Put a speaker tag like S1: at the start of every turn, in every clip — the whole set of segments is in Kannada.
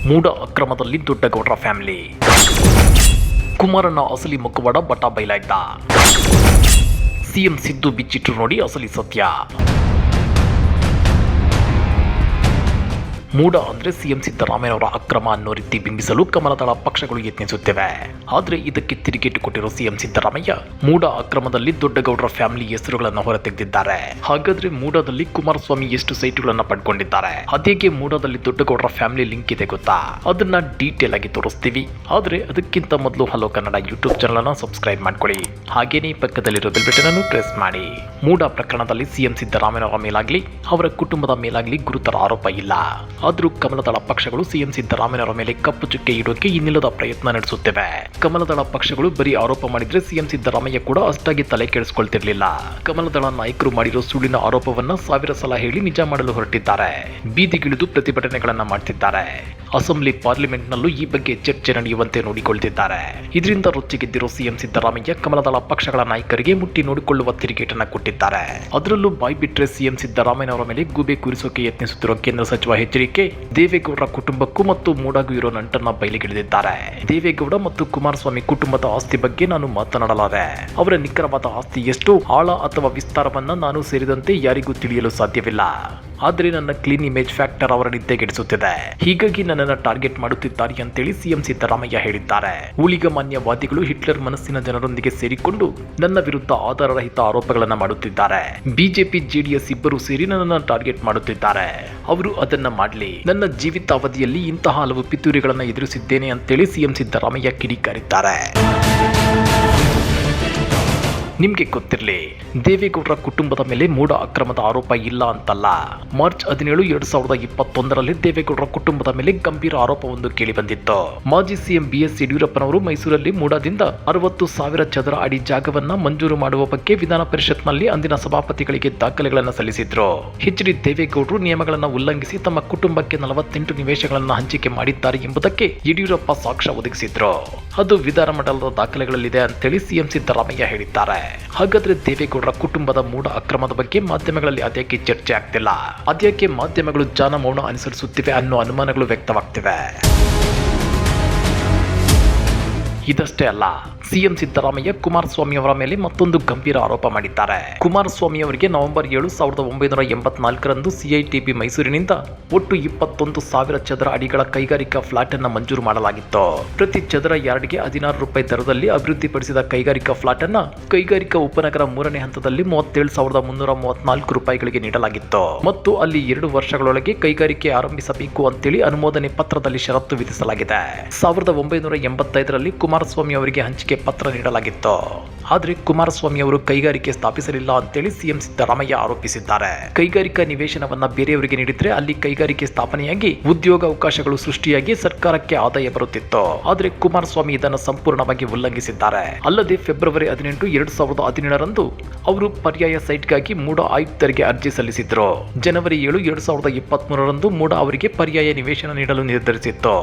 S1: ಮೂಡ ಅಕ್ರಮದಲ್ಲಿ ದೊಡ್ಡಗೌಡರ ಫ್ಯಾಮಿಲಿ. ಕುಮಾರಣ್ಣ ಅಸಲಿ ಮುಖವಾಡ ಬಟ ಬಯಲಾಯ್ತ. ಸಿಎಂ ಸಿದ್ದು ಬಿಚ್ಚಿಟ್ರು ನೋಡಿ ಅಸಲಿ ಸತ್ಯ. ಮೂಡ ಅಂದರೆ ಸಿಎಂ ಸಿದ್ದರಾಮಯ್ಯನವರ ಅಕ್ರಮ ಅನ್ನೋ ರೀತಿ ಬಿಂಬಿಸಲು ಕಮಲದಳ ಪಕ್ಷಗಳು ಯತ್ನಿಸುತ್ತಿವೆ. ಆದರೆ ಇದಕ್ಕೆ ತಿರುಗೇಟು ಕೊಟ್ಟಿರೋ ಸಿಎಂ ಸಿದ್ದರಾಮಯ್ಯ ಮೂಡ ಅಕ್ರಮದಲ್ಲಿ ದೊಡ್ಡಗೌಡರ ಫ್ಯಾಮಿಲಿ ಹೆಸರುಗಳನ್ನು ಹೊರತೆಗೆದಿದ್ದಾರೆ. ಹಾಗಾದ್ರೆ ಮೂಡದಲ್ಲಿ ಕುಮಾರಸ್ವಾಮಿ ಎಷ್ಟು ಸೈಟುಗಳನ್ನು ಪಡ್ಕೊಂಡಿದ್ದಾರೆ, ಅದೇಗೆ ಮೂಡದಲ್ಲಿ ದೊಡ್ಡಗೌಡರ ಫ್ಯಾಮಿಲಿ ಲಿಂಕ್ ಇದೆ ಗೊತ್ತಾ? ಅದನ್ನ ಡೀಟೇಲ್ ಆಗಿ ತೋರಿಸ್ತೀವಿ. ಆದರೆ ಅದಕ್ಕಿಂತ ಮೊದಲು ಹಲೋ ಕನ್ನಡ ಯೂಟ್ಯೂಬ್ ಚಾನಲ್ ಅನ್ನು ಸಬ್ಸ್ಕ್ರೈಬ್ ಮಾಡ್ಕೊಳ್ಳಿ. ಹಾಗೇನೇ ಪಕ್ಕದಲ್ಲಿರೋ ಬೆಲ್ ಬಟನ್ ಅನ್ನು ಪ್ರೆಸ್ ಮಾಡಿ. ಮೂಡ ಪ್ರಕರಣದಲ್ಲಿ ಸಿಎಂ ಸಿದ್ದರಾಮಯ್ಯನವರ ಮೇಲಾಗ್ಲಿ ಅವರ ಕುಟುಂಬದ ಮೇಲಾಗ್ಲಿ ಗುರುತರ ಆರೋಪ ಇಲ್ಲ. ಆದರೂ ಕಮಲದಳ ಪಕ್ಷಗಳು ಸಿಎಂ ಸಿದ್ದರಾಮಯ್ಯನವರ ಮೇಲೆ ಕಪ್ಪು ಚುಕ್ಕೆ ಇಡೋಕೆ ಇನ್ನಿಲ್ಲದ ಪ್ರಯತ್ನ ನಡೆಸುತ್ತಿವೆ. ಕಮಲದಳ ಪಕ್ಷಗಳು ಬರೀ ಆರೋಪ ಮಾಡಿದ್ರೆ ಸಿಎಂ ಸಿದ್ದರಾಮಯ್ಯ ಕೂಡ ಅಷ್ಟಾಗಿ ತಲೆ ಕೆಡಿಸಿಕೊಳ್ತಿರ್ಲಿಲ್ಲ. ಕಮಲದಳ ನಾಯಕರು ಮಾಡಿರೋ ಸುಳ್ಳಿನ ಆರೋಪವನ್ನ ಸಾವಿರ ಸಲ ಹೇಳಿ ನಿಜ ಮಾಡಲು ಹೊರಟಿದ್ದಾರೆ. ಬೀದಿಗಿಳಿದು ಪ್ರತಿಭಟನೆಗಳನ್ನ ಮಾಡ್ತಿದ್ದಾರೆ. ಅಸೆಂಬ್ಲಿ ಪಾರ್ಲಿಮೆಂಟ್ನಲ್ಲೂ ಈ ಬಗ್ಗೆ ಚರ್ಚೆ ನಡೆಯುವಂತೆ ನೋಡಿಕೊಳ್ತಿದ್ದಾರೆ. ಇದರಿಂದ ರೊಚ್ಚಿಗೆದ್ದಿರೋ ಸಿಎಂ ಸಿದ್ದರಾಮಯ್ಯ ಕಮಲದಳ ಪಕ್ಷಗಳ ನಾಯಕರಿಗೆ ಮುಟ್ಟಿ ನೋಡಿಕೊಳ್ಳುವ ತಿರುಗೇಟನ್ನ ಕೊಟ್ಟಿದ್ದಾರೆ. ಅದರಲ್ಲೂ ಬಾಯ್ ಬಿಟ್ರೆ ಸಿಎಂ ಸಿದ್ದರಾಮಯ್ಯನವರ ಮೇಲೆ ಗೂಬೆ ಕೂರಿಸೋಕೆ ಯತ್ನಿಸುತ್ತಿರುವ ಕೇಂದ್ರ ಸಚಿವ ಎಚ್ಚರಿಕೆ ದೇವೇಗೌಡರ ಕುಟುಂಬಕ್ಕೂ ಮತ್ತು ಮೂಡಾಗೂ ಇರೋ ನಂಟನ್ನ ಬಯಲಿಗಿಳಿದಿದ್ದಾರೆ. ದೇವೇಗೌಡ ಮತ್ತು ಕುಮಾರಸ್ವಾಮಿ ಕುಟುಂಬದ ಆಸ್ತಿ ಬಗ್ಗೆ ನಾನು ಮಾತನಾಡಲಾರೆ. ಅವರ ನಿಖರವಾದ ಆಸ್ತಿ ಎಷ್ಟು, ಆಳ ಅಥವಾ ವಿಸ್ತಾರವನ್ನ ನಾನು ಸೇರಿದಂತೆ ಯಾರಿಗೂ ತಿಳಿಯಲು ಸಾಧ್ಯವಿಲ್ಲ. ಆದರೆ ನನ್ನ ಕ್ಲೀನ್ ಇಮೇಜ್ ಫ್ಯಾಕ್ಟರ್ ಅವರ ನಿದ್ದೆಗೆಡಿಸುತ್ತಿದೆ. ಹೀಗಾಗಿ ನನ್ನನ್ನು ಟಾರ್ಗೆಟ್ ಮಾಡುತ್ತಿದ್ದಾರೆ ಅಂತೇಳಿ ಸಿಎಂ ಸಿದ್ದರಾಮಯ್ಯ ಹೇಳಿದ್ದಾರೆ. ಊಳಿಗಮಾನ್ಯವಾದಿಗಳು ಹಿಟ್ಲರ್ ಮನಸ್ಸಿನ ಜನರೊಂದಿಗೆ ಸೇರಿಕೊಂಡು ನನ್ನ ವಿರುದ್ಧ ಆಧಾರರಹಿತ ಆರೋಪಗಳನ್ನು ಮಾಡುತ್ತಿದ್ದಾರೆ. ಬಿಜೆಪಿ ಜೆಡಿಎಸ್ ಇಬ್ಬರು ಸೇರಿ ನನ್ನನ್ನು ಟಾರ್ಗೆಟ್ ಮಾಡುತ್ತಿದ್ದಾರೆ. ಅವರು ಅದನ್ನ ಮಾಡಲಿ. ನನ್ನ ಜೀವಿತಾವಧಿಯಲ್ಲಿ ಇಂತಹ ಹಲವು ಪಿತೂರಿಗಳನ್ನು ಎದುರಿಸಿದ್ದೇನೆ ಅಂತೇಳಿ ಸಿಎಂ ಸಿದ್ದರಾಮಯ್ಯ ಕಿಡಿಕಾರಿದ್ದಾರೆ. ನಿಮ್ಗೆ ಗೊತ್ತಿರಲಿ, ದೇವೇಗೌಡರ ಕುಟುಂಬದ ಮೇಲೆ ಮೂಡ ಅಕ್ರಮದ ಆರೋಪ ಇಲ್ಲ ಅಂತಲ್ಲ. ಮಾರ್ಚ್ 17, 2021ರಲ್ಲಿ ದೇವೇಗೌಡರ ಕುಟುಂಬದ ಮೇಲೆ ಗಂಭೀರ ಆರೋಪವೊಂದು ಕೇಳಿ ಬಂದಿತ್ತು. ಮಾಜಿ ಸಿಎಂ BS ಯಡಿಯೂರಪ್ಪನವರು ಮೈಸೂರಲ್ಲಿ ಮೂಡದಿಂದ 60,000 ಚದರ ಅಡಿ ಜಾಗವನ್ನ ಮಂಜೂರು ಮಾಡುವ ಬಗ್ಗೆ ವಿಧಾನ ಪರಿಷತ್ನಲ್ಲಿ ಅಂದಿನ ಸಭಾಪತಿಗಳಿಗೆ ದಾಖಲೆಗಳನ್ನು ಸಲ್ಲಿಸಿದ್ರು. HD ದೇವೇಗೌಡರು ನಿಯಮಗಳನ್ನು ಉಲ್ಲಂಘಿಸಿ ತಮ್ಮ ಕುಟುಂಬಕ್ಕೆ 48 ನಿವೇಶಗಳನ್ನು ಹಂಚಿಕೆ ಮಾಡಿದ್ದಾರೆ ಎಂಬುದಕ್ಕೆ ಯಡಿಯೂರಪ್ಪ ಸಾಕ್ಷ್ಯ ಒದಗಿಸಿದ್ರು. ಅದು ವಿಧಾನಮಂಡಲದ ದಾಖಲೆಗಳಲ್ಲಿದೆ ಅಂತೇಳಿ ಸಿಎಂ ಸಿದ್ದರಾಮಯ್ಯ ಹೇಳಿದ್ದಾರೆ. ಹಾಗಾದ್ರೆ ದೇವೇಗೌಡರ ಕುಟುಂಬದ ಮೂಡ ಅಕ್ರಮದ ಬಗ್ಗೆ ಮಾಧ್ಯಮಗಳಲ್ಲಿ ಅದ್ಯಾಕೆ ಚರ್ಚೆ ಆಗ್ತಿಲ್ಲ, ಅದ್ಯಾಕೆ ಮಾಧ್ಯಮಗಳು ಜಾನ ಮೌನ ಅನುಸರಿಸುತ್ತಿವೆ ಅನ್ನೋ ಅನುಮಾನಗಳು ವ್ಯಕ್ತವಾಗ್ತಿವೆ. ಇದಷ್ಟೇ ಅಲ್ಲ, ಸಿಎಂ ಸಿದ್ದರಾಮಯ್ಯ ಕುಮಾರಸ್ವಾಮಿ ಅವರ ಮೇಲೆ ಮತ್ತೊಂದು ಗಂಭೀರ ಆರೋಪ ಮಾಡಿದ್ದಾರೆ. ಕುಮಾರಸ್ವಾಮಿ ಅವರಿಗೆ ನವೆಂಬರ್ 7, 1984ರಂದು ಸಿಐಟಿಬಿ ಮೈಸೂರಿನಿಂದ ಒಟ್ಟು 21,000 ಚದರ ಅಡಿಗಳ ಕೈಗಾರಿಕಾ ಫ್ಲಾಟ್ ಅನ್ನು ಮಂಜೂರು ಮಾಡಲಾಗಿತ್ತು. ಪ್ರತಿ ಚದರ ಯಾರ್ಡ್ಗೆ 16 ರೂಪಾಯಿ ದರದಲ್ಲಿ ಅಭಿವೃದ್ಧಿಪಡಿಸಿದ ಕೈಗಾರಿಕಾ ಫ್ಲಾಟ್ ಅನ್ನ ಕೈಗಾರಿಕಾ ಉಪನಗರ 3ನೇ ಹಂತದಲ್ಲಿ 37,334 ರೂಪಾಯಿಗಳಿಗೆ ನೀಡಲಾಗಿತ್ತು ಮತ್ತು ಅಲ್ಲಿ 2 ವರ್ಷಗಳೊಳಗೆ ಕೈಗಾರಿಕೆ ಆರಂಭಿಸಬೇಕು ಅಂತೇಳಿ ಅನುಮೋದನೆ ಪತ್ರದಲ್ಲಿ ಷರತ್ತು ವಿಧಿಸಲಾಗಿದೆ. 1985ರಲ್ಲಿ ಕುಮಾರಸ್ವಾಮಿ ಅವರಿಗೆ ಹಂಚಿಕೆ ಪತ್ರ ನೀಡಲಾಗಿತ್ತು. ಆದರೆ ಕುಮಾರಸ್ವಾಮಿ ಅವರು ಕೈಗಾರಿಕೆ ಸ್ಥಾಪಿಸಲಿಲ್ಲ ಅಂತೇಳಿ ಸಿಎಂ ಸಿದ್ದರಾಮಯ್ಯ ಆರೋಪಿಸಿದ್ದಾರೆ. ಕೈಗಾರಿಕಾ ನಿವೇಶನವನ್ನ ಬೇರೆಯವರಿಗೆ ನೀಡಿದ್ರೆ ಅಲ್ಲಿ ಕೈಗಾರಿಕೆ ಸ್ಥಾಪನೆಯಾಗಿ ಉದ್ಯೋಗ ಅವಕಾಶಗಳು ಸೃಷ್ಟಿಯಾಗಿ ಸರ್ಕಾರಕ್ಕೆ ಆದಾಯ ಬರುತ್ತಿತ್ತು. ಆದರೆ ಕುಮಾರಸ್ವಾಮಿ ಇದನ್ನು ಸಂಪೂರ್ಣವಾಗಿ ಉಲ್ಲಂಘಿಸಿದ್ದಾರೆ. ಅಲ್ಲದೆ ಫೆಬ್ರವರಿ 18, 2017ರಂದು ಅವರು ಪರ್ಯಾಯ ಸೈಟ್ಗಾಗಿ ಮೂಡ ಆಯುಕ್ತರಿಗೆ ಅರ್ಜಿ ಸಲ್ಲಿಸಿದ್ರು. ಜನವರಿ 7, 2023ರಂದು ಮೂಡ ಅವರಿಗೆ ಪರ್ಯಾಯ ನಿವೇಶನ ನೀಡಲು ನಿರ್ಧರಿಸಿತ್ತು.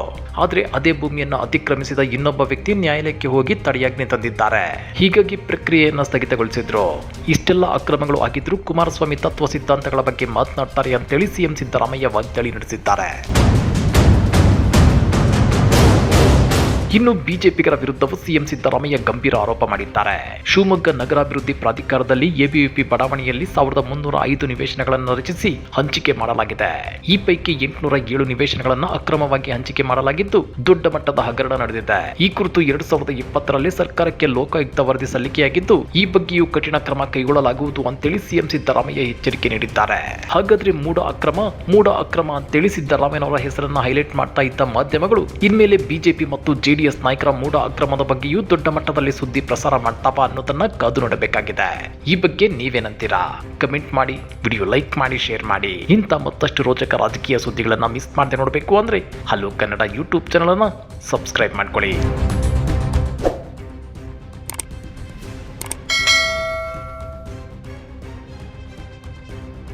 S1: ಆದರೆ ಅದೇ ಭೂಮಿಯನ್ನು ಅತಿಕ್ರಮಿಸಿದ ಇನ್ನೊಬ್ಬ ವ್ಯಕ್ತಿ ನ್ಯಾಯಾಲಯಕ್ಕೆ ಹೋಗಿ ತಡೆಯಾಜ್ಞೆ ತಂದಿದ್ದಾರೆ. ಹೀಗಾಗಿ ಪ್ರಕ್ರಿಯೆಯನ್ನು ಸ್ಥಗಿತಗೊಳಿಸಿದ್ರು. ಇಷ್ಟೆಲ್ಲ ಅಕ್ರಮಗಳು ಆಗಿದ್ರೂ ಕುಮಾರಸ್ವಾಮಿ ತತ್ವ ಸಿದ್ಧಾಂತಗಳ ಬಗ್ಗೆ ಮಾತನಾಡ್ತಾರೆ ಅಂತೇಳಿ ಸಿಎಂ ಸಿದ್ದರಾಮಯ್ಯ ವಾಗ್ದಾಳಿ ನಡೆಸಿದ್ದಾರೆ. ಇನ್ನು ಬಿಜೆಪಿಗರ ವಿರುದ್ಧವೂ ಸಿಎಂ ಸಿದ್ದರಾಮಯ್ಯ ಗಂಭೀರ ಆರೋಪ ಮಾಡಿದ್ದಾರೆ. ಶಿವಮೊಗ್ಗ ನಗರಾಭಿವೃದ್ಧಿ ಪ್ರಾಧಿಕಾರದಲ್ಲಿ ಎಬಿವಿಪಿ ಬಡಾವಣೆಯಲ್ಲಿ 1,305 ನಿವೇಶನಗಳನ್ನು ರಚಿಸಿ ಹಂಚಿಕೆ ಮಾಡಲಾಗಿದೆ. ಈ ಪೈಕಿ 807 ನಿವೇಶನಗಳನ್ನು ಅಕ್ರಮವಾಗಿ ಹಂಚಿಕೆ ಮಾಡಲಾಗಿದ್ದು ದೊಡ್ಡ ಮಟ್ಟದ ಹಗರಣ ನಡೆದಿದೆ. ಈ ಕುರಿತು 2020ರಲ್ಲಿ ಸರ್ಕಾರಕ್ಕೆ ಲೋಕಾಯುಕ್ತ ವರದಿ ಸಲ್ಲಿಕೆಯಾಗಿದ್ದು ಈ ಬಗ್ಗೆಯೂ ಕಠಿಣ ಕ್ರಮ ಕೈಗೊಳ್ಳಲಾಗುವುದು ಅಂತೇಳಿ ಸಿಎಂ ಸಿದ್ದರಾಮಯ್ಯ ಎಚ್ಚರಿಕೆ ನೀಡಿದ್ದಾರೆ. ಹಾಗಾದ್ರೆ ಮೂಡ ಅಕ್ರಮ ಅಂತೇಳಿ ಸಿದ್ದರಾಮಯ್ಯನವರ ಹೆಸರನ್ನ ಹೈಲೈಟ್ ಮಾಡ್ತಾ ಇದ್ದ ಮಾಧ್ಯಮಗಳು ಇನ್ಮೇಲೆ ಬಿಜೆಪಿ ಮತ್ತು ಜೆಡಿಎಸ್ ನಾಯಕರ ಮೂಡ ಅಕ್ರಮದ ಬಗ್ಗೆಯೂ ದೊಡ್ಡ ಮಟ್ಟದಲ್ಲಿ ಸುದ್ದಿ ಪ್ರಸಾರ ಮಾಡ್ತಾಪ ಅನ್ನೋದನ್ನ ಕಾದು ನೋಡಬೇಕಾಗಿದೆ. ಈ ಬಗ್ಗೆ ನೀವೇನಂತೀರಾ? ಕಮೆಂಟ್ ಮಾಡಿ, ವಿಡಿಯೋ ಲೈಕ್ ಮಾಡಿ, ಶೇರ್ ಮಾಡಿ. ಇಂಥ ಮತ್ತಷ್ಟು ರೋಚಕ ರಾಜಕೀಯ ಸುದ್ದಿಗಳನ್ನ ಮಿಸ್ ಮಾಡದೆ ನೋಡಬೇಕು ಅಂದ್ರೆ ಹಲೋ ಕನ್ನಡ ಯೂಟ್ಯೂಬ್ ಚಾನಲ್ ಅನ್ನ ಸಬ್ಸ್ಕ್ರೈಬ್ ಮಾಡ್ಕೊಳ್ಳಿ.